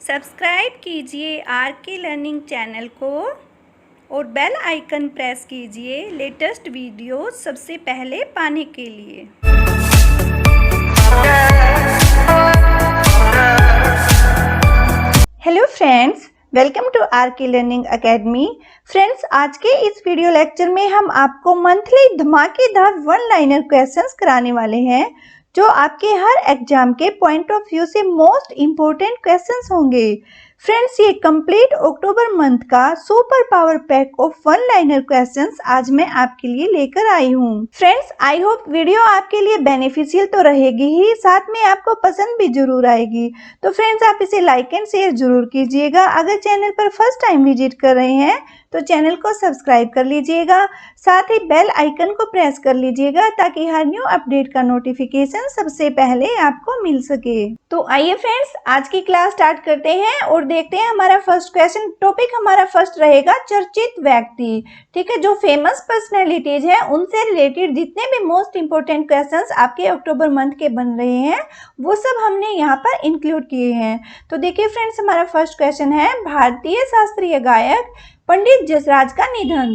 Subscribe कीजिए are K learning channel को और बेल आइकन प्रेस कीजिए लेटेस्ट वीडियो सबसे पहले पाने के लिए। Hello friends, welcome to R K learning academy. Friends, आज के इस वीडियो लेक्चर में हम आपको मंथली धमाकेदार वन लाइनर क्वेश्चंस कराने वाले हैं जो आपके हर एग्जाम के पॉइंट ऑफ व्यू से मोस्ट इम्पोर्टेंट क्वेश्चंस होंगे। फ्रेंड्स, ये कंप्लीट अक्टूबर मंथ का super power pack of one liner questions आज मैं आपके लिए लेकर आई हूँ। फ्रेंड्स, आई होप वीडियो आपके लिए बेनिफिशियल तो रहेगी ही, साथ में आपको पसंद भी जरूर आएगी। तो फ्रेंड्स, आप इसे लाइक एंड शेयर जरूर कीजिएगा। अगर चैनल पर फर्स्ट टाइम विजिट कर रहे हैं तो चैनल को सब्सक्राइब कर लीजिएगा, साथ ही बेल आइकन को प्रेस कर लीजिएगा ताकि हर न्यू अपडेट का नोटिफिकेशन सबसे पहले आपको मिल सके। तो आइए फ्रेंड्स, आज की क्लास स्टार्ट करते हैं और देखते हैं हमारा फर्स्ट क्वेश्चन। टॉपिक हमारा फर्स्ट रहेगा चर्चित व्यक्ति। ठीक है, जो फेमस पर्सनैलिटीज है उनसे रिलेटेड जितने भी मोस्ट इंपोर्टेंट क्वेश्चंस आपके अक्टूबर मंथ के बन रहे हैं वो सब हमने यहाँ पर इंक्लूड किए हैं। तो देखिए फ्रेंड्स, हमारा फर्स्ट क्वेश्चन है, भारतीय शास्त्रीय गायक पंडित जसराज का निधन,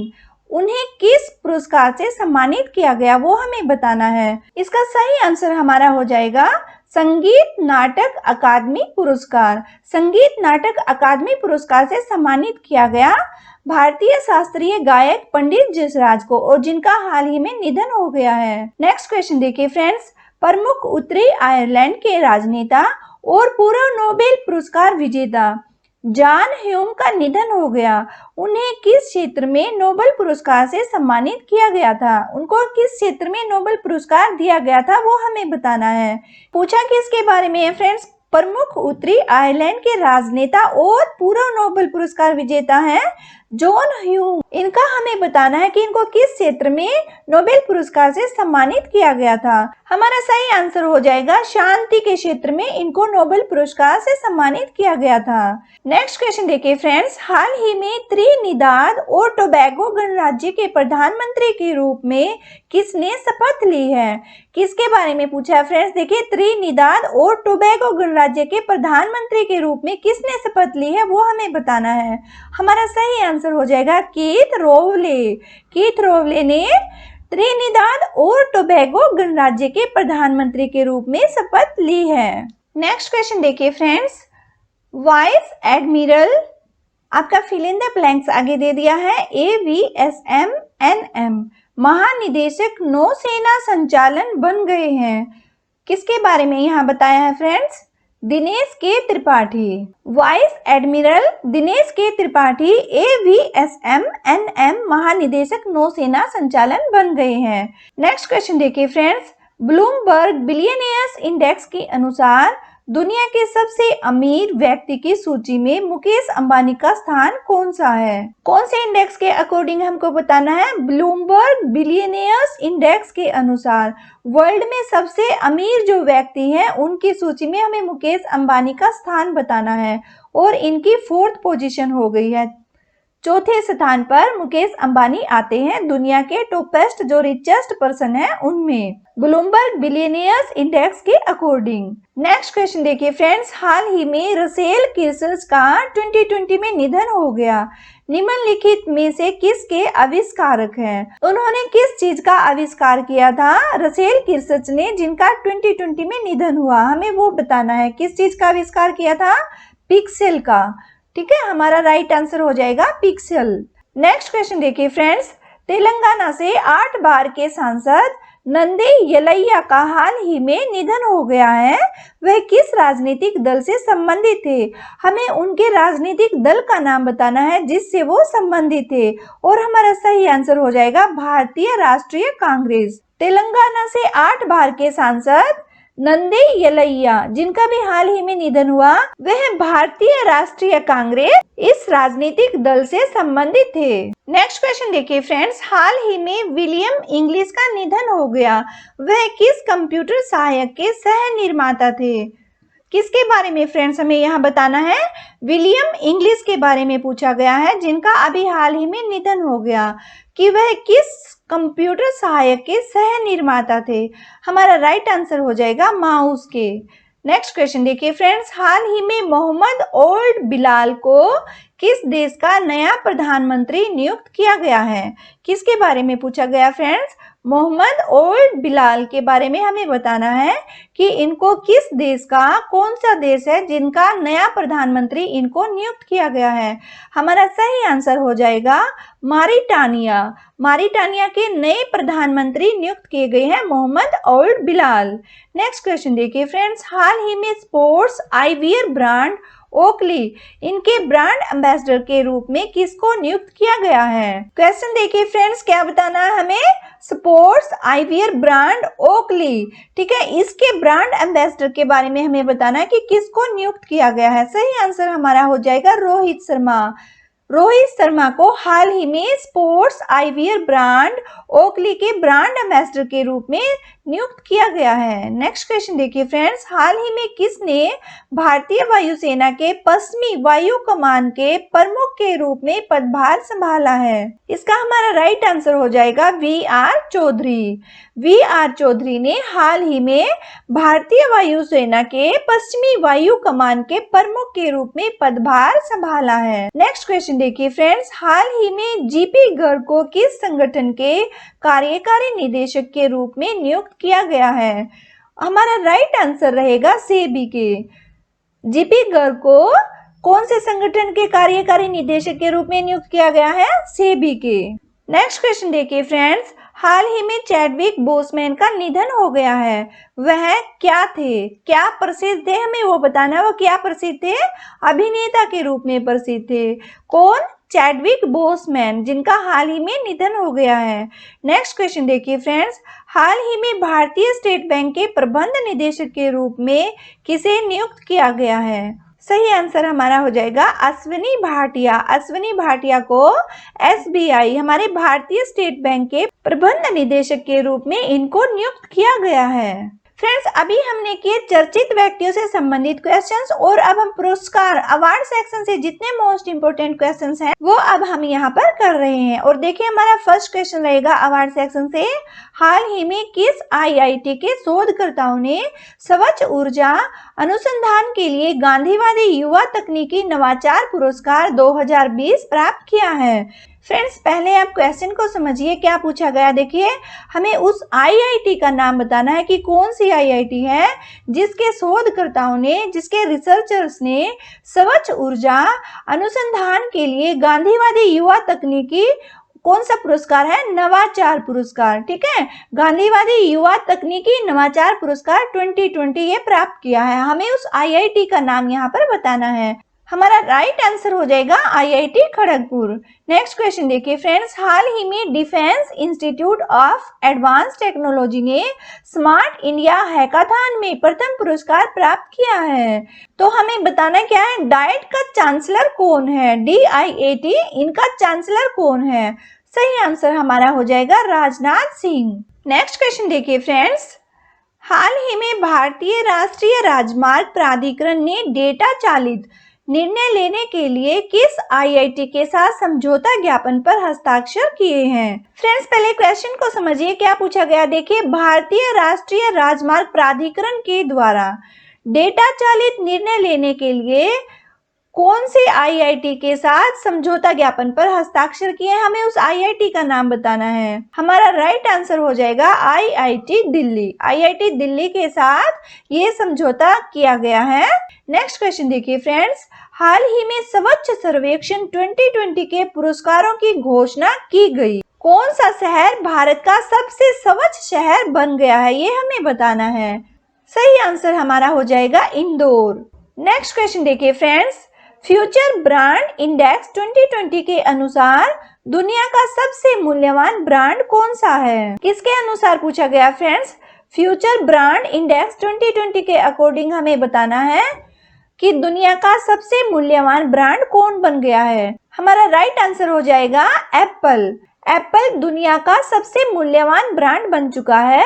उन्हें किस पुरस्कार से सम्मानित किया गया वो हमें बताना है। इसका सही आंसर हमारा हो जाएगा संगीत नाटक अकादमी पुरस्कार। संगीत नाटक अकादमी पुरस्कार से सम्मानित किया गया भारतीय शास्त्रीय गायक पंडित जसराज को, और जिनका हाल ही में निधन हो गया है। नेक्स्ट क्वेश्चन देखिए फ्रेंड्स, प्रमुख उत्तरी आयरलैंड के राजनेता और पूर्व नोबेल पुरस्कार विजेता जॉन ह्यूम का निधन हो गया। उन्हें किस क्षेत्र में नोबेल पुरस्कार से सम्मानित किया गया था? उनको किस क्षेत्र में नोबेल पुरस्कार दिया गया था वो हमें बताना है। पूछा किसके बारे में है फ्रेंड्स? प्रमुख उत्तरी आयरलैंड के राजनेता और पूर्व नोबेल पुरस्कार विजेता हैं जॉन ह्यूम। इनका हमें बताना है कि इनको किस क्षेत्र में नोबेल पुरस्कार से सम्मानित किया गया था। हमारा सही आंसर हो जाएगा शांति के क्षेत्र में इनको नोबेल पुरस्कार से सम्मानित किया गया था। नेक्स्ट क्वेश्चन देखिए फ्रेंड्स, हाल ही में त्रिनिदाद और टोबैगो गणराज्य के प्रधानमंत्री के रूप में किसने शपथ ली है? किसके बारे में पूछा है फ्रेंड्स? देखिए, त्रिनिदाद और टोबैगो गणराज्य के प्रधानमंत्री के रूप में किसने शपथ ली है वो हमें बताना है। हमारा सही आंसर हो जाएगा कीथ रोवले। कीथ रोवले ने त्रिनिदाद और टोबैगो गणराज्य के प्रधानमंत्री के रूप में शपथ ली है। नेक्स्ट क्वेश्चन देखिए फ्रेंड्स, वाइस एडमिरल, आपका फिल इन द ब्लैंक्स आगे दे दिया है, AVSM-NM महानिदेशक नौसेना संचालन बन गए हैं। किसके बारे में यहाँ बताया है फ्रेंड्स? दिनेश के त्रिपाठी। वाइस एडमिरल दिनेश के त्रिपाठी AVSM-NM महानिदेशक नौसेना संचालन बन गए हैं। नेक्स्ट क्वेश्चन देखिए फ्रेंड्स, ब्लूमबर्ग बिलियनियर्स इंडेक्स के अनुसार दुनिया के सबसे अमीर व्यक्ति की सूची में मुकेश अंबानी का स्थान कौन सा है? कौन से इंडेक्स के अकॉर्डिंग हमको बताना है? ब्लूमबर्ग बिलियनियर्स इंडेक्स के अनुसार वर्ल्ड में सबसे अमीर जो व्यक्ति हैं उनकी सूची में हमें मुकेश अंबानी का स्थान बताना है, और इनकी 4th पोजीशन हो गई है। चौथे स्थान पर मुकेश अंबानी आते हैं दुनिया के टॉपेस्ट जो रिचेस्ट पर्सन है उनमें, ब्लूमबर्ग बिलियनियर्स इंडेक्स के अकॉर्डिंग। नेक्स्ट क्वेश्चन देखिए फ्रेंड्स, हाल ही में रसेल किर्सच का 2020 में निधन हो गया। निम्नलिखित में से किसके आविष्कारक हैं? उन्होंने किस चीज का आविष्कार किया था रसेल किर्सच ने, जिनका 2020 में निधन हुआ? हमें वो बताना है किस चीज का आविष्कार किया था? पिक्सेल का। ठीक है, हमारा राइट आंसर हो जाएगा पिक्सेल। नेक्स्ट क्वेश्चन देखिए फ्रेंड्स, तेलंगाना से 8 बार के सांसद नंदे येलैया का हाल ही में निधन हो गया है। वह किस राजनीतिक दल से संबंधित थे? हमें उनके राजनीतिक दल का नाम बताना है जिससे वो संबंधित थे, और हमारा सही आंसर हो जाएगा भारतीय राष्ट्रीय कांग्रेस। तेलंगाना से 8 बार के सांसद नंदे येलैया, जिनका भी हाल ही में निधन हुआ, वह भारतीय राष्ट्रीय कांग्रेस इस राजनीतिक दल से संबंधित थे। नेक्स्ट क्वेश्चन देखिए फ्रेंड्स, हाल ही में विलियम इंग्लिश का निधन हो गया। वह किस कंप्यूटर सहायक के सह निर्माता थे? किसके बारे में फ्रेंड्स हमें यहाँ बताना है? विलियम इंग्लिश के बारे में पूछा गया है, जिनका अभी हाल ही में निधन हो गया, कि वह किस कंप्यूटर सहायक के सह निर्माता थे। हमारा राइट आंसर हो जाएगा माउस के। नेक्स्ट क्वेश्चन देखिए फ्रेंड्स, हाल ही में मोहम्मद ओल्ड बिलाल को किस देश का नया प्रधानमंत्री नियुक्त किया गया है? किसके बारे में पूछा गया फ्रेंड्स? मोहम्मद ओल्ड बिलाल के बारे में हमें बताना है कि इनको किस देश का, कौन सा देश है जिनका नया प्रधानमंत्री इनको नियुक्त किया गया है। हमारा सही आंसर हो जाएगा मारिटानिया। मारिटानिया के नए प्रधानमंत्री नियुक्त किए गए हैं Mohamed Ould Bilal. Next question देखिए फ्रेंड्स, हाल ही में स्पोर्ट्स आईवियर ब्रांड ओकली इनके ब्रांड एम्बेसडर के रूप में किसको नियुक्त किया गया है? क्वेश्चन देखिए फ्रेंड्स, क्या बताना है हमें? स्पोर्ट्स आईवियर ब्रांड ओकली, ठीक है, इसके ब्रांड एम्बेसडर के बारे में हमें बताना है कि किसको नियुक्त किया गया है। सही आंसर हमारा हो जाएगा रोहित शर्मा। रोहित शर्मा को हाल ही में स्पोर्ट्स आईवियर ब्रांड ओकली के ब्रांड एम्बेसडर के रूप में नियुक्त किया गया है। नेक्स्ट क्वेश्चन देखिए फ्रेंड्स, हाल ही में किसने भारतीय वायुसेना के पश्चिमी वायु कमान के प्रमुख के रूप में पदभार संभाला है? इसका हमारा राइट आंसर हो जाएगा वी.आर. चौधरी। वी.आर. चौधरी ने हाल ही में भारतीय वायुसेना के पश्चिमी वायु कमान के प्रमुख के रूप में पदभार संभाला है। नेक्स्ट क्वेश्चन देखिए फ्रेंड्स, हाल ही में जीपी गर्ग को किस संगठन के कार्यकारी निदेशक के रूप में नियुक्त किया गया है? हमारा राइट आंसर रहेगा सेबी के। जीपी गर्ग को कौन से संगठन के कार्यकारी निदेशक के रूप में नियुक्त किया गया है? सेबी के। नेक्स्ट क्वेश्चन देखिए फ्रेंड्स, हाल ही में चैडविक बोसमैन का निधन हो गया है। वह क्या थे, क्या प्रसिद्ध थे? हमें वो बताना है, वो क्या प्रसिद्ध थे? अभिनेता के रूप में प्रसिद्ध थे। कौन? चैडविक बोसमैन, जिनका हाल ही में निधन हो गया है। नेक्स्ट क्वेश्चन देखिए फ्रेंड्स, हाल ही में भारतीय स्टेट बैंक के प्रबंध निदेशक के रूप में किसे नियुक्त किया गया है? सही आंसर हमारा हो जाएगा अश्विनी भाटिया। अश्विनी भाटिया को एसबीआई, हमारे भारतीय स्टेट बैंक के प्रबंध निदेशक के रूप में इनको नियुक्त किया गया है। फ्रेंड्स, अभी हमने किए चर्चित व्यक्तियों से संबंधित क्वेश्चंस और अब हम पुरस्कार अवार्ड सेक्शन से जितने मोस्ट इंपोर्टेंट क्वेश्चंस हैं वो अब हम यहाँ पर कर रहे हैं। और देखिए हमारा फर्स्ट क्वेश्चन रहेगा अवार्ड सेक्शन से, हाल ही में किस आईआईटी के शोधकर्ताओं ने स्वच्छ ऊर्जा अनुसंधान के लिए गांधीवादी युवा तकनीकी नवाचार पुरस्कार 2020 प्राप्त किया है? फ्रेंड्स, पहले आप क्वेश्चन को समझिए, क्या पूछा गया। देखिए, हमें उस आईआईटी का नाम बताना है कि कौन सी आईआईटी है जिसके शोधकर्ताओं ने, जिसके रिसर्चर्स ने स्वच्छ ऊर्जा अनुसंधान के लिए गांधीवादी युवा तकनीकी, कौन सा पुरस्कार है? नवाचार पुरस्कार, ठीक है, गांधीवादी युवा तकनीकी नवाचार पुरस्कार 2020 ये प्राप्त किया है। हमें उस आईआईटी का नाम यहाँ पर बताना है। हमारा राइट आंसर हो जाएगा आईआईटी खड़गपुर। नेक्स्ट क्वेश्चन देखिए फ्रेंड्स, हाल ही में defence institute of advance technology ने स्मार्ट इंडिया हैकाथॉन में प्रथम पुरस्कार प्राप्त किया है। तो हमें बताना क्या है, डाइट का चांसलर कौन है? DIAT, इनका चांसलर कौन है? सही आंसर हमारा हो जाएगा राजनाथ सिंह। नेक्स्ट क्वेश्चन देखिए फ्रेंड्स, हाल ही में भारतीय राष्ट्रीय राजमार्ग प्राधिकरण ने डेटा चालित निर्णय लेने के लिए किस आईआईटी के साथ समझौता ज्ञापन पर हस्ताक्षर किए हैं? फ्रेंड्स, पहले क्वेश्चन को समझिए, क्या पूछा गया। देखिए, भारतीय राष्ट्रीय राजमार्ग प्राधिकरण के द्वारा डेटा चालित निर्णय लेने के लिए कौन से आईआईटी के साथ समझौता ज्ञापन पर हस्ताक्षर किए हैं? हमें उस आईआईटी का नाम बताना है। हमारा राइट आंसर हो जाएगा आईआईटी दिल्ली। आईआईटी दिल्ली के साथ ये समझौता किया गया है। नेक्स्ट क्वेश्चन देखिए फ्रेंड्स, हाल ही में स्वच्छ सर्वेक्षण 2020 के पुरस्कारों की घोषणा की गई। कौन सा शहर भारत का सबसे स्वच्छ शहर बन गया है? ये हमें बताना है। सही आंसर हमारा हो जाएगा इंदौर। नेक्स्ट क्वेश्चन देखिए फ्रेंड्स, फ्यूचर ब्रांड इंडेक्स 2020 के अनुसार दुनिया का सबसे मूल्यवान ब्रांड कौन सा है? किसके अनुसार पूछा गया फ्रेंड्स? फ्यूचर ब्रांड इंडेक्स 2020 के अकॉर्डिंग हमें बताना है कि दुनिया का सबसे मूल्यवान ब्रांड कौन बन गया है। हमारा राइट आंसर हो जाएगा एप्पल। एप्पल दुनिया का सबसे मूल्यवान ब्रांड बन चुका है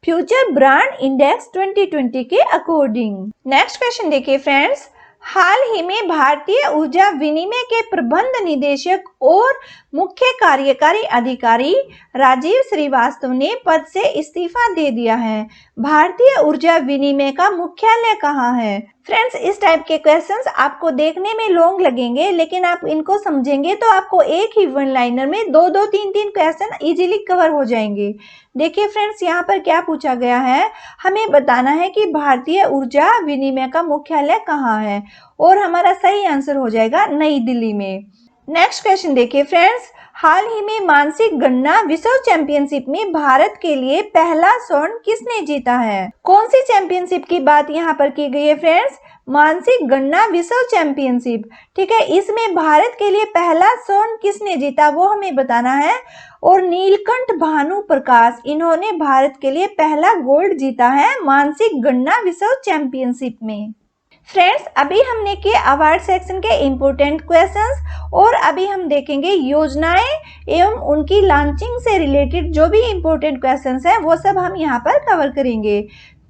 फ्यूचर ब्रांड इंडेक्स 2020 के अकॉर्डिंग। नेक्स्ट क्वेश्चन देखिए फ्रेंड्स, हाल ही में भारतीय ऊर्जा विनिमय के प्रबंध निदेशक और मुख्य कार्यकारी अधिकारी राजीव श्रीवास्तव ने पद से इस्तीफा दे दिया है। भारतीय ऊर्जा विनिमय का मुख्यालय कहाँ है? फ्रेंड्स, इस टाइप के क्वेश्चंस आपको देखने में लॉन्ग लगेंगे, लेकिन आप इनको समझेंगे तो आपको एक ही वन लाइनर में दो दो तीन तीन क्वेश्चन इजीली कवर हो जाएंगे। देखिए फ्रेंड्स, यहाँ पर क्या पूछा गया है, हमें बताना है कि भारतीय ऊर्जा विनिमय का मुख्यालय कहाँ है, और हमारा सही आंसर हो जाएगा नई दिल्ली में। नेक्स्ट क्वेश्चन देखिए फ्रेंड्स, हाल ही में मानसिक गणना विश्व चैंपियनशिप में भारत के लिए पहला स्वर्ण किसने जीता है? कौन सी चैंपियनशिप की बात यहाँ पर की गई है फ्रेंड्स? मानसिक गणना विश्व चैंपियनशिप, ठीक है। इसमें भारत के लिए पहला स्वर्ण किसने जीता वो हमें बताना है। और नीलकंठ भानु प्रकाश, इन्होंने भारत के लिए पहला गोल्ड जीता है मानसिक गणना विश्व चैंपियनशिप में। फ्रेंड्स, अभी हमने किए अवार्ड सेक्शन के इम्पोर्टेंट क्वेश्चंस, और अभी हम देखेंगे योजनाएं एवं उनकी लॉन्चिंग से रिलेटेड जो भी इम्पोर्टेंट क्वेश्चंस हैं वो सब हम यहाँ पर कवर करेंगे।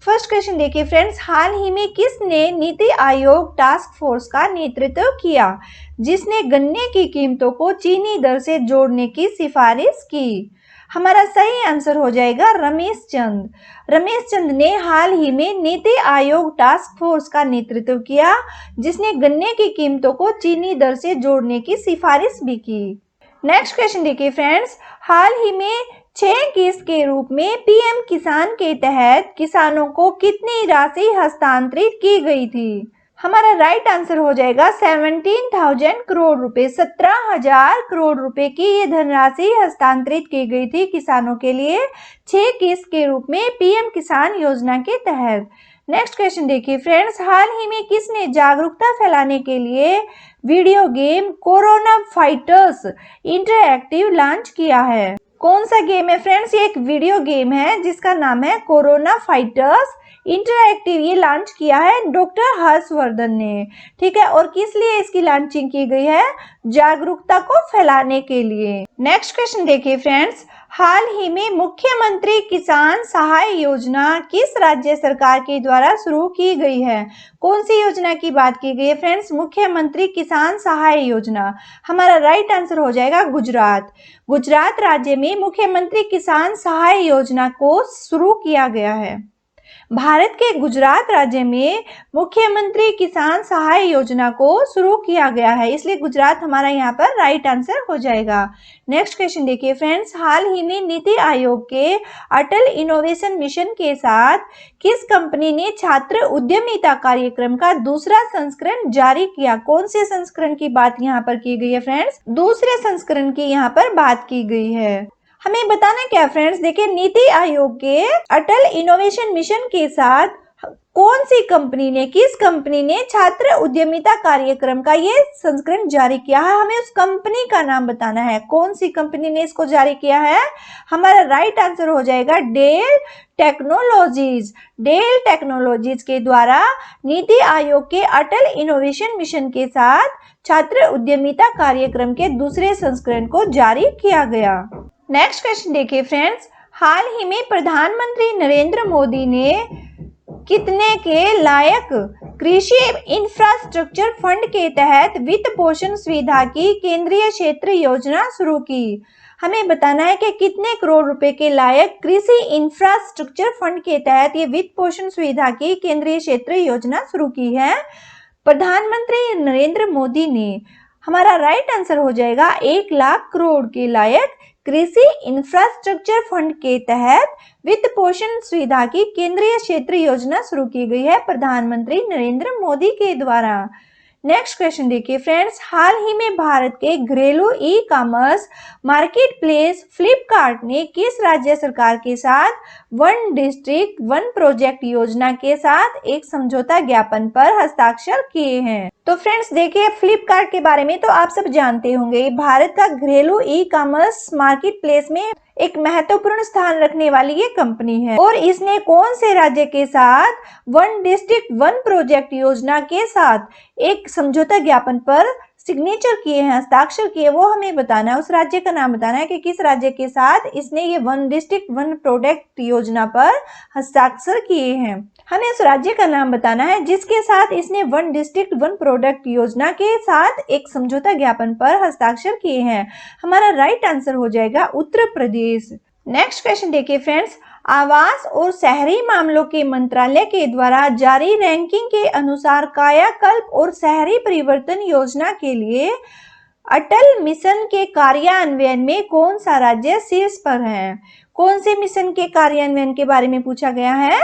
फर्स्ट क्वेश्चन देखिए फ्रेंड्स, हाल ही में किसने नीति आयोग टास्क फोर्स का नेतृत्व किया जिसने गन्ने की कीमतों को चीनी दर से जोड़ने की सिफारिश की? हमारा सही आंसर हो जाएगा रमेश चंद। रमेश चंद ने हाल ही में नीति आयोग टास्क फोर्स का नेतृत्व किया जिसने गन्ने की कीमतों को चीनी दर से जोड़ने की सिफारिश भी की। नेक्स्ट क्वेश्चन देखिए फ्रेंड्स, हाल ही में 6 किस्त के रूप में पीएम किसान के तहत किसानों को कितनी राशि हस्तांतरित की गई थी? हमारा राइट आंसर हो जाएगा 17,000 करोड़ रुपए। 17,000 करोड़ रुपए की ये धनराशि हस्तांतरित की गई थी किसानों के लिए 6 किस्त के रूप में पीएम किसान योजना के तहत। नेक्स्ट क्वेश्चन देखिए फ्रेंड्स, हाल ही में किसने जागरूकता फैलाने के लिए video game corona fighters interactive launch किया है? कौन सा गेम है फ्रेंड्स? ये एक वीडियो गेम है जिसका नाम है कोरोना फाइटर्स इंटरएक्टिव। ये लॉन्च किया है डॉक्टर हर्षवर्धन ने, ठीक है। और किस लिए इसकी लॉन्चिंग की गई है? जागरूकता को फैलाने के लिए। नेक्स्ट क्वेश्चन देखिए फ्रेंड्स, हाल ही में मुख्यमंत्री किसान सहाय योजना किस राज्य सरकार के द्वारा शुरू की गई है? कौन सी योजना की बात की गई है फ्रेंड्स? मुख्यमंत्री किसान सहाय योजना। हमारा राइट आंसर हो जाएगा गुजरात। गुजरात राज्य में मुख्यमंत्री किसान सहाय योजना को शुरू किया गया है। भारत के गुजरात राज्य में मुख्यमंत्री किसान सहाय योजना को शुरू किया गया है, इसलिए गुजरात हमारा यहाँ पर राइट आंसर हो जाएगा। नेक्स्ट क्वेश्चन देखिए फ्रेंड्स, हाल ही में नीति आयोग के अटल इनोवेशन मिशन के साथ किस कंपनी ने छात्र उद्यमिता कार्यक्रम का दूसरा संस्करण जारी किया? कौन से संस्करण की बात यहाँ पर की गई है फ्रेंड्स? दूसरे संस्करण की यहाँ पर बात की गई है। हमें बताना क्या फ्रेंड्स, देखिए नीति आयोग के अटल इनोवेशन मिशन के साथ कौन सी कंपनी ने, किस कंपनी ने छात्र उद्यमिता कार्यक्रम का ये संस्करण जारी किया है? हमें उस कंपनी का नाम बताना है। कौन सी कंपनी ने इसको जारी किया है? हमारा राइट आंसर हो जाएगा डेल टेक्नोलॉजीज। डेल टेक्नोलॉजीज के द्वारा नीति आयोग के अटल इनोवेशन मिशन के साथ छात्र उद्यमिता कार्यक्रम के दूसरे संस्करण को जारी किया गया। नेक्स्ट क्वेश्चन देखिए फ्रेंड्स, हाल ही में प्रधानमंत्री नरेंद्र मोदी ने कितने के लायक कृषि इंफ्रास्ट्रक्चर फंड के तहत वित्त पोषण सुविधा की केंद्रीय क्षेत्र योजना शुरू की? हमें बताना है कि कितने करोड़ रुपए के लायक कृषि इंफ्रास्ट्रक्चर फंड के तहत ये वित्त पोषण सुविधा की केंद्रीय क्षेत्र योजना शुरू की है प्रधानमंत्री नरेंद्र मोदी ने। हमारा राइट आंसर हो जाएगा 1 लाख करोड़ के लायक कृषि इंफ्रास्ट्रक्चर फंड के तहत वित्त पोषण सुविधा की केंद्रीय क्षेत्र योजना शुरू की गई है प्रधानमंत्री नरेंद्र मोदी के द्वारा। नेक्स्ट क्वेश्चन देखिए फ्रेंड्स, हाल ही में भारत के घरेलू e commerce market place Flipkart ने किस राज्य सरकार के साथ वन डिस्ट्रिक्ट वन प्रोजेक्ट योजना के साथ एक समझौता ज्ञापन पर हस्ताक्षर किए हैं? तो फ्रेंड्स देखिए, फ्लिपकार्ट के बारे में तो आप सब जानते होंगे। भारत का घरेलू ई कॉमर्स मार्केट प्लेस में एक महत्वपूर्ण स्थान रखने वाली ये कंपनी है, और इसने कौन से राज्य के साथ वन डिस्ट्रिक्ट वन प्रोजेक्ट योजना के साथ एक समझौता ज्ञापन पर सिग्नेचर किए हैं, हस्ताक्षर किए, वो हमें बताना है, उस राज्य का नाम बताना है कि किस राज्य के साथ इसने ये वन डिस्ट्रिक्ट वन प्रोडक्ट योजना पर हस्ताक्षर किए हैं। हमें उस राज्य का नाम बताना है जिसके साथ इसने वन डिस्ट्रिक्ट वन प्रोडक्ट योजना के साथ एक समझौता ज्ञापन पर हस्ताक्षर किए हैं। हमारा राइट आंसर हो जाएगा उत्तर प्रदेश। नेक्स्ट क्वेश्चन देखिए फ्रेंड्स, आवास और शहरी मामलों के मंत्रालय के द्वारा जारी रैंकिंग के अनुसार कायाकल्प और शहरी परिवर्तन योजना के लिए अटल मिशन के कार्यान्वयन में कौन सा राज्य शीर्ष पर है? कौन से मिशन के कार्यान्वयन के बारे में पूछा गया है?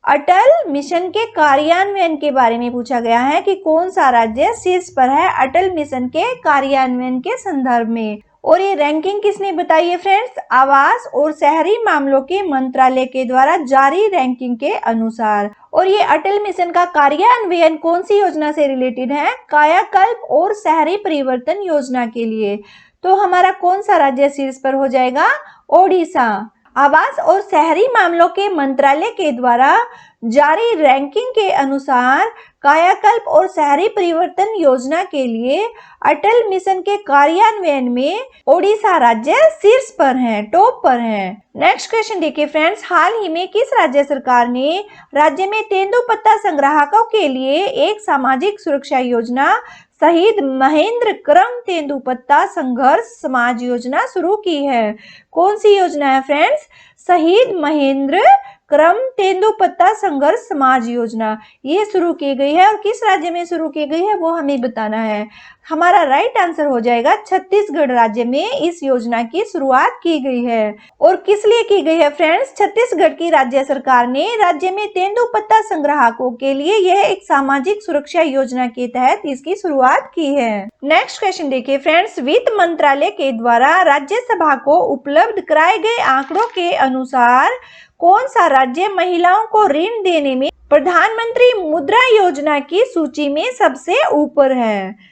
अटल मिशन के कार्यान्वयन के बारे में पूछा गया है कि कौन सा राज्य शीर्ष पर है अटल मिशन के कार्यान्वयन के संदर्भ में। और ये रैंकिंग किसने बताई है फ्रेंड्स? आवास और शहरी मामलों के मंत्रालय के द्वारा जारी रैंकिंग के अनुसार। और ये अटल मिशन का कार्यान्वयन कौन सी योजना से रिलेटेड है? कायाकल्प और शहरी परिवर्तन योजना के लिए। तो हमारा कौन सा राज्य शीर्ष पर हो जाएगा? ओडिशा। आवास और शहरी मामलों के मंत्रालय के द्वारा जारी रैंकिंग के अनुसार कायाकल्प और शहरी परिवर्तन योजना के लिए अटल मिशन के कार्यान्वयन में ओडिशा राज्य शीर्ष पर है, टॉप पर है। नेक्स्ट क्वेश्चन देखिए फ्रेंड्स, हाल ही में किस राज्य सरकार ने राज्य में तेंदुपत्ता संग्राहकों के लिए एक सामाजिक सुरक्षा योजना शहीद महेंद्र क्रम तेंदुपत्ता संघर्ष समाज योजना शुरू की है? कौन सी योजना है फ्रेंड्स? शहीद महेंद्र क्रम तेंदुपत्ता संघर्ष समाज योजना ये शुरू की गई है। और किस राज्य में शुरू की गई है वो हमें बताना है। हमारा राइट आंसर हो जाएगा छत्तीसगढ़ राज्य में इस योजना की शुरुआत की गई है। और किस लिए की गई है फ्रेंड्स? छत्तीसगढ़ की राज्य सरकार ने राज्य में तेंदुपत्ता संग्राहकों के लिए यह एक सामाजिक सुरक्षा योजना के तहत इसकी शुरुआत की है। नेक्स्ट क्वेश्चन देखिए फ्रेंड्स, वित्त मंत्रालय के द्वारा राज्यसभा को उपलब्ध कराए गए आंकड़ों के अनुसार कौन सा राज्य महिलाओं को ऋण देने में प्रधानमंत्री मुद्रा योजना की सूची में सबसे ऊपर है?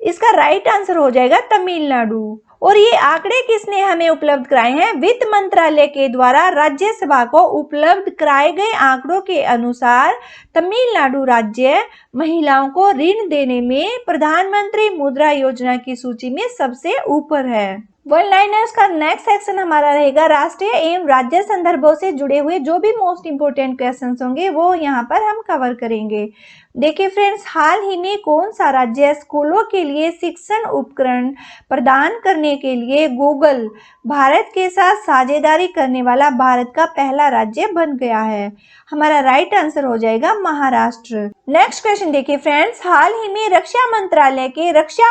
इसका राइट आंसर हो जाएगा तमिलनाडु। और ये आंकड़े किसने हमें उपलब्ध कराए हैं? वित्त मंत्रालय के द्वारा राज्यसभा को उपलब्ध कराए गए आंकड़ों के अनुसार तमिलनाडु राज्य महिलाओं को ऋण देने में प्रधानमंत्री मुद्रा योजना की सूची में सबसे ऊपर है। वन लाइनर्स का नेक्स्ट सेक्शन हमारा रहेगा राष्ट्रीय एवं राज्य संदर्भों से जुड़े हुए जो भी मोस्ट इंपोर्टेंट क्वेश्चंस होंगे वो यहाँ पर हम कवर करेंगे। देखिए फ्रेंड्स, हाल ही में कौन सा राज्य स्कूलों के लिए शिक्षण उपकरण प्रदान करने के लिए गूगल भारत के साथ साझेदारी करने वाला भारत का पहला राज्य बन गया है? हमारा राइट आंसर हो जाएगा महाराष्ट्र। नेक्स्ट क्वेश्चन देखिए फ्रेंड्स, हाल ही में रक्षा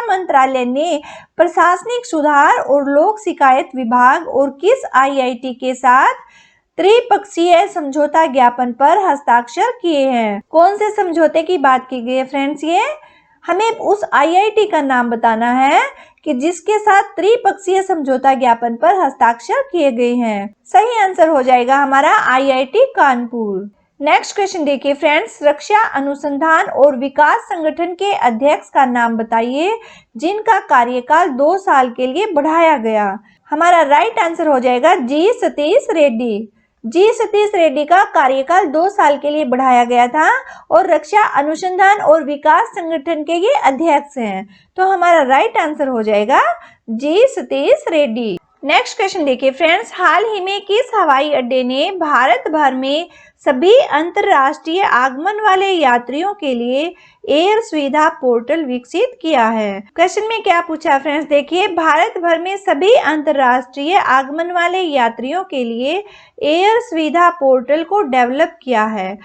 मंत्रालय ने प्रशासनिक सुधार और लोक शिकायत विभाग और किस आईआईटी के साथ त्रिपक्षीय समझौता ज्ञापन पर हस्ताक्षर किए हैं? कौन से समझौते की बात की गई है फ्रेंड्स? ये हमें उस आईआईटी का नाम बताना है कि जिसके साथ त्रिपक्षीय समझौता ज्ञापन पर हस्ताक्षर किए गए हैं। सही आंसर हो जाएगा हमारा आईआईटी कानपुर। नेक्स्ट क्वेश्चन देखिए फ्रेंड्स, रक्षा अनुसंधान और विकास संगठन के अध्यक्ष का नाम बताइए जिनका कार्यकाल 2 साल के लिए बढ़ाया गया। हमारा राइट आंसर हो जाएगा जी सतीश रेड्डी। जी सतीश रेड्डी का कार्यकाल 2 साल के लिए बढ़ाया गया था और रक्षा अनुसंधान और विकास संगठन के ये अध्यक्ष हैं। तो हमारा राइट आंसर हो जाएगा जी सतीश रेड्डी। नेक्स्ट क्वेश्चन देखिए फ्रेंड्स, हाल ही में किस हवाई अड्डे ने भारत भर में सभी अंतरराष्ट्रीय आगमन वाले यात्रियों के लिए एयर सुविधा पोर्टल विकसित किया है? क्वेश्चन में क्या पूछा फ्रेंड्स, देखिए भारत भर में सभी अंतरराष्ट्रीय आगमन वाले यात्रियों के लिए एयर सुविधा पोर्टल को डेवलप किया है।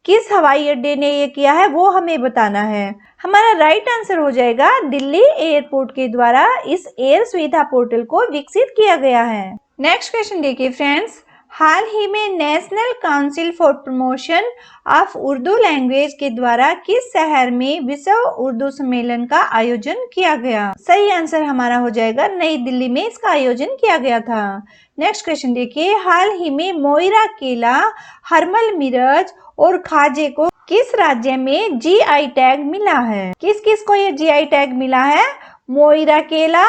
किस हवाई अड्डे ने ये किया है वो हमें बताना है। हमारा राइट आंसर हो जाएगा दिल्ली एयरपोर्ट के द्वारा इस एयर सुविधा पोर्टल को विकसित किया गया है। नेक्स्ट क्वेश्चन देखिए फ्रेंड्स, हाल ही में national council for promotion of Urdu language के द्वारा किस शहर में विश्व उर्दू सम्मेलन का आयोजन किया गया? सही आंसर हमारा हो जाएगा नई दिल्ली में इसका आयोजन किया गया था। नेक्स्ट क्वेश्चन देखिए, हाल ही में मोइरा केला, हरमल मिरज और खाजे को किस राज्य में जीआई टैग मिला है? किस किस को ये जीआई टैग मिला है? मोइरा केला,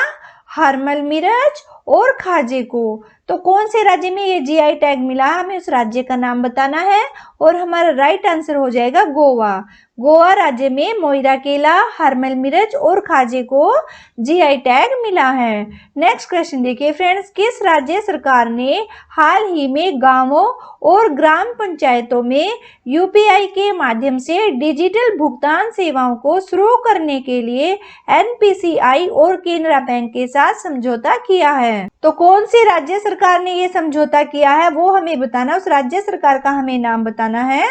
हरमल मिरज और खाजे को। तो कौन से राज्य में ये जीआई टैग मिला, हमें उस राज्य का नाम बताना है और हमारा राइट आंसर हो जाएगा गोवा। गोवा राज्य में मोइरा केला, हरमल मिर्च और खाजे को जीआई टैग मिला है। नेक्स्ट क्वेश्चन देखिए फ्रेंड्स, किस राज्य सरकार ने हाल ही में गांवों और ग्राम पंचायतों में यूपीआई के माध्यम से डिजिटल भुगतान सेवाओं को शुरू करने के लिए एनपीसीआई और केनरा बैंक के साथ समझौता किया है? तो कौन सी राज्य सरकार ने ये समझौता किया है वो हमें बताना, उस राज्य सरकार का हमें नाम बताना है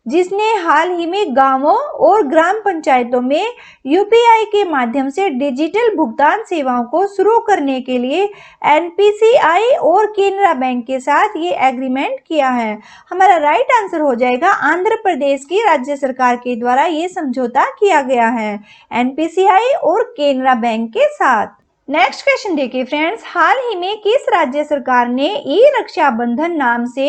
जिसने हाल ही में गांवों और ग्राम पंचायतों में यूपीआई के माध्यम से डिजिटल भुगतान सेवाओं को शुरू करने के लिए एनपीसीआई और केनरा बैंक के साथ ये एग्रीमेंट किया है। हमारा राइट आंसर हो जाएगा आंध्र प्रदेश की राज्य सरकार के द्वारा ये समझौता किया गया है एनपीसीआई और केनरा बैंक के साथ। नेक्स्ट क्वेश्चन देखिए फ्रेंड्स, हाल ही में किस राज्य सरकार ने ई रक्षाबंधन नाम से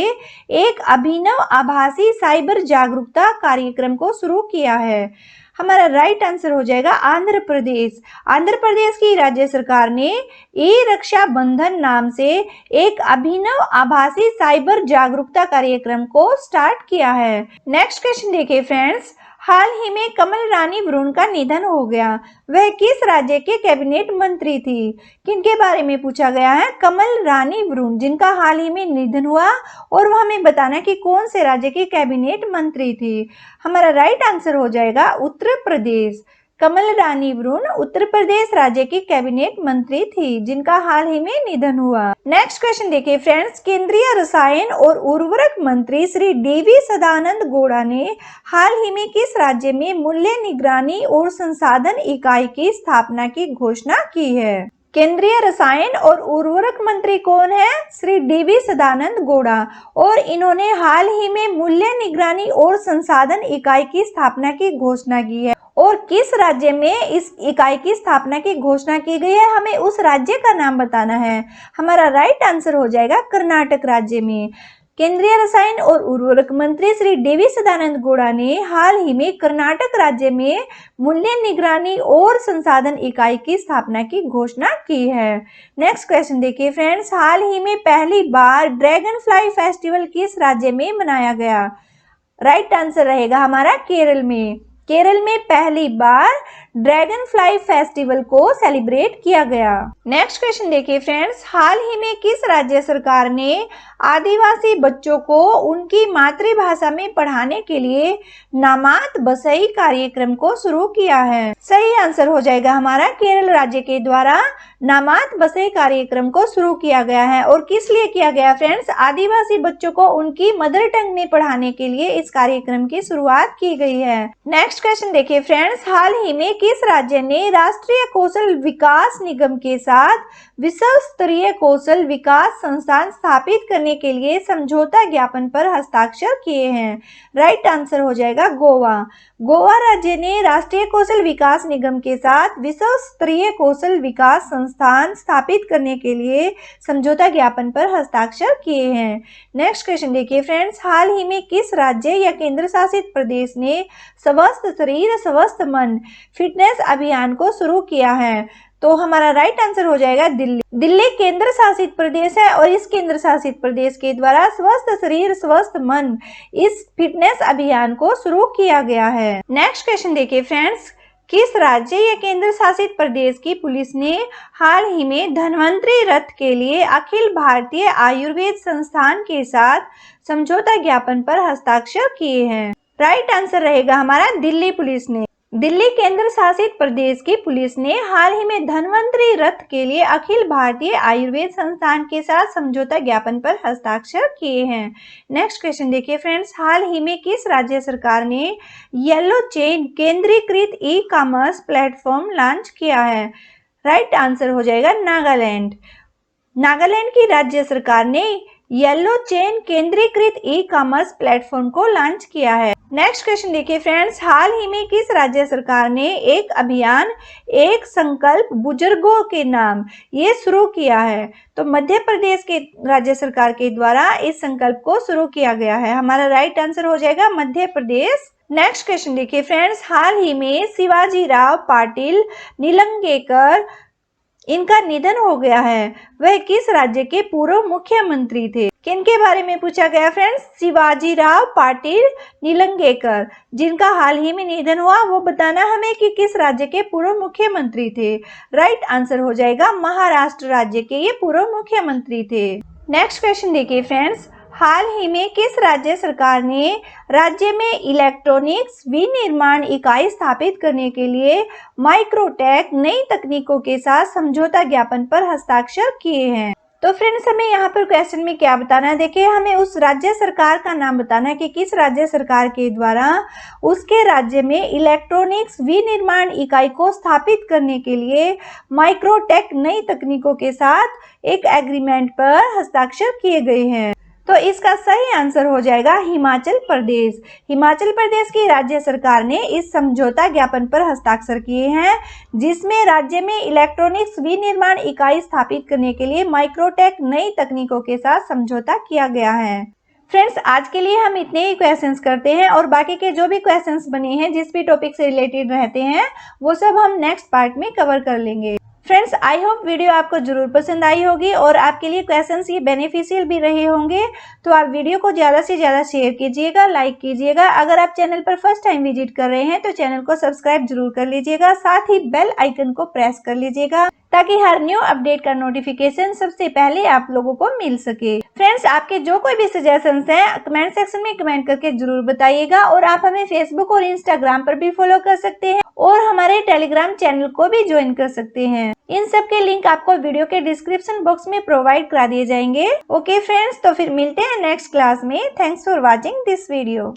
एक अभिनव आभासी साइबर जागरूकता कार्यक्रम को शुरू किया है? हमारा राइट आंसर हो जाएगा आंध्र प्रदेश। आंध्र प्रदेश की राज्य सरकार ने ई रक्षाबंधन नाम से एक अभिनव आभासी साइबर जागरूकता कार्यक्रम को स्टार्ट किया है। नेक्स्ट क्वेश्चन देखिए फ्रेंड्स, हाल ही में कमल रानी वरुण का निधन हो गया, वह किस राज्य के कैबिनेट मंत्री थी? किनके बारे में पूछा गया है? कमल रानी वरुण, जिनका हाल ही में निधन हुआ और वह हमें बताना कि कौन से राज्य की कैबिनेट मंत्री थी। हमारा राइट आंसर हो जाएगा उत्तर प्रदेश। कमल रानी वरुण उत्तर प्रदेश राज्य की कैबिनेट मंत्री थी जिनका हाल ही में निधन हुआ। नेक्स्ट क्वेश्चन देखिए फ्रेंड्स, केंद्रीय रसायन और उर्वरक मंत्री श्री डीवी सदानंद गौड़ा ने हाल ही में किस राज्य में मूल्य निगरानी और संसाधन इकाई की स्थापना की घोषणा की है? केंद्रीय रसायन और उर्वरक मंत्री कौन है? श्री डीवी सदानंद गौड़ा, और इन्होंने हाल ही में मूल्य निगरानी और संसाधन इकाई की स्थापना की घोषणा की है। और किस राज्य में इस इकाई की स्थापना की घोषणा की गई है, हमें उस राज्य का नाम बताना है। हमारा राइट आंसर हो जाएगा कर्नाटक राज्य में। केंद्रीय रसायन और उर्वरक मंत्री श्री डीवी सदानंद गौड़ा ने हाल ही में कर्नाटक राज्य में मूल्य निगरानी और संसाधन इकाई की स्थापना की घोषणा की है। नेक्स्ट क्वेश्चन देखिए फ्रेंड्स, हाल ही में पहली बार ड्रैगन फ्लाई फेस्टिवल किस राज्य में मनाया गया? राइट आंसर रहेगा हमारा केरल में। केरल में पहली बार ड्रैगन फ्लाई फेस्टिवल को सेलिब्रेट किया गया। नेक्स्ट क्वेश्चन देखिए फ्रेंड्स, हाल ही में किस राज्य सरकार ने आदिवासी बच्चों को उनकी मातृभाषा में पढ़ाने के लिए नामात बसई कार्यक्रम को शुरू किया है? सही आंसर हो जाएगा हमारा केरल राज्य के द्वारा नामात बसई कार्यक्रम को शुरू किया गया है। और किस लिए किया गया फ्रेंड्स? आदिवासी बच्चों को उनकी मदर टंग में पढ़ाने के लिए इस कार्यक्रम की शुरुआत की गई है। नेक्स्ट क्वेश्चन देखिए फ्रेंड्स, हाल ही में किस राज्य ने राष्ट्रीय कौशल विकास निगम के साथ विश्व स्तरीय कौशल विकास संस्थान स्थापित करने के लिए समझौता ज्ञापन पर हस्ताक्षर किए हैं? राइट आंसर हो जाएगा गोवा। गोवा राज्य ने राष्ट्रीय कौशल विकास निगम के साथ विश्व स्तरीय कौशल विकास संस्थान स्थापित करने के लिए समझौता ज्ञापन पर हस्ताक्षर किए हैं। नेक्स्ट क्वेश्चन देखिए फ्रेंड्स, हाल ही में किस राज्य या केंद्र शासित प्रदेश ने स्वस्थ शरीर स्वस्थ मन फिटनेस अभियान को शुरू किया है? तो हमारा राइट आंसर हो जाएगा दिल्ली। दिल्ली केंद्र शासित प्रदेश है और इस केंद्र शासित प्रदेश के द्वारा स्वस्थ शरीर स्वस्थ मन इस फिटनेस अभियान को शुरू किया गया है। नेक्स्ट क्वेश्चन देखिए फ्रेंड्स, किस राज्य या केंद्र शासित प्रदेश की पुलिस ने हाल ही में धन्वंतरी रथ के लिए अखिल भारतीय आयुर्वेद संस्थान के साथ समझौता ज्ञापन पर हस्ताक्षर किए हैं? राइट आंसर रहेगा हमारा दिल्ली पुलिस ने। दिल्ली केंद्र शासित प्रदेश की पुलिस ने हाल ही में धन्वंतरी रथ के लिए अखिल भारतीय आयुर्वेद संस्थान के साथ समझौता ज्ञापन पर हस्ताक्षर किए हैं। नेक्स्ट क्वेश्चन देखिए फ्रेंड्स, हाल ही में किस राज्य सरकार ने येलो चेन केंद्रीकृत ई कॉमर्स प्लेटफॉर्म लॉन्च किया है? राइट आंसर हो जाएगा नागालैंड। नागालैंड की राज्य सरकार ने येलो चेन केंद्रीकृत ई कॉमर्स प्लेटफॉर्म को लॉन्च किया है। नेक्स्ट क्वेश्चन देखिए फ्रेंड्स, हाल ही में किस राज्य सरकार ने एक अभियान एक संकल्प बुजुर्गों के नाम ये शुरू किया है? तो मध्य प्रदेश के राज्य सरकार के द्वारा इस संकल्प को शुरू किया गया है। हमारा राइट आंसर हो जाएगा मध्य प्रदेश। नेक्स्ट क्वेश्चन देखिए फ्रेंड्स, हाल ही में शिवाजी राव पाटिल निलंगेकर इनका निधन हो गया है। वह किस राज्य के पूर्व मुख्यमंत्री थे? किनके बारे में पूछा गया फ्रेंड्स? शिवाजीराव पाटिल निलंगेकर, जिनका हाल ही में निधन हुआ। वो बताना हमें कि किस राज्य के पूर्व मुख्यमंत्री थे। राइट आंसर हो जाएगा महाराष्ट्र राज्य के ये पूर्व मुख्यमंत्री थे। नेक्स्ट क्वेश्चन देखिए फ्रेंड्स, हाल ही में किस राज्य सरकार ने राज्य में इलेक्ट्रॉनिक्स विनिर्माण इकाई स्थापित करने के लिए माइक्रोटेक नई तकनीकों के साथ समझौता ज्ञापन पर हस्ताक्षर किए हैं? तो फ्रेंड्स हमें यहाँ पर क्वेश्चन में क्या बताना है, देखिए हमें उस राज्य सरकार का नाम बताना है कि किस राज्य सरकार के द्वारा उसके राज्य में इलेक्ट्रॉनिक्स विनिर्माण इकाई को स्थापित करने के लिए माइक्रोटेक नई तकनीकों के साथ एक एग्रीमेंट पर हस्ताक्षर किए गए हैं। तो इसका सही आंसर हो जाएगा हिमाचल प्रदेश। हिमाचल प्रदेश की राज्य सरकार ने इस समझौता ज्ञापन पर हस्ताक्षर किए हैं, जिसमें राज्य में इलेक्ट्रॉनिक्स विनिर्माण इकाई स्थापित करने के लिए माइक्रोटेक नई तकनीकों के साथ समझौता किया गया है। फ्रेंड्स आज के लिए हम इतने ही क्वेश्चंस करते हैं और बाकी के जो भी क्वेश्चंस बने हैं जिस भी टॉपिक से रिलेटेड रहते हैं वो सब हम नेक्स्ट पार्ट में कवर कर लेंगे। फ्रेंड्स आई होप वीडियो आपको जरूर पसंद आई होगी और आपके लिए क्वेश्चंस ये बेनिफिशियल भी रहे होंगे। तो आप वीडियो को ज़्यादा से ज़्यादा शेयर कीजिएगा, लाइक कीजिएगा। अगर आप चैनल पर फर्स्ट टाइम विजिट कर रहे हैं तो चैनल को सब्सक्राइब जरूर कर लीजिएगा, साथ ही बेल आइकन को प्रेस कर लीजिएगा ताकि हर न्यू अपडेट का नोटिफिकेशन सबसे पहले आप लोगों को मिल सके। फ्रेंड्स आपके जो कोई भी सजेशंस हैं कमेंट सेक्शन में कमेंट करके जरूर बताइएगा और आप हमें फेसबुक और इंस्टाग्राम पर भी फॉलो कर सकते हैं और हमारे टेलीग्राम चैनल को भी ज्वाइन कर सकते हैं। इन सब के लिंक आपको वीडियो के डिस्क्रिप्शन बॉक्स में प्रोवाइड करा दिए जाएंगे। ओके फ्रेंड्स, तो फिर मिलते हैं नेक्स्ट क्लास में। Thanks for watching this video.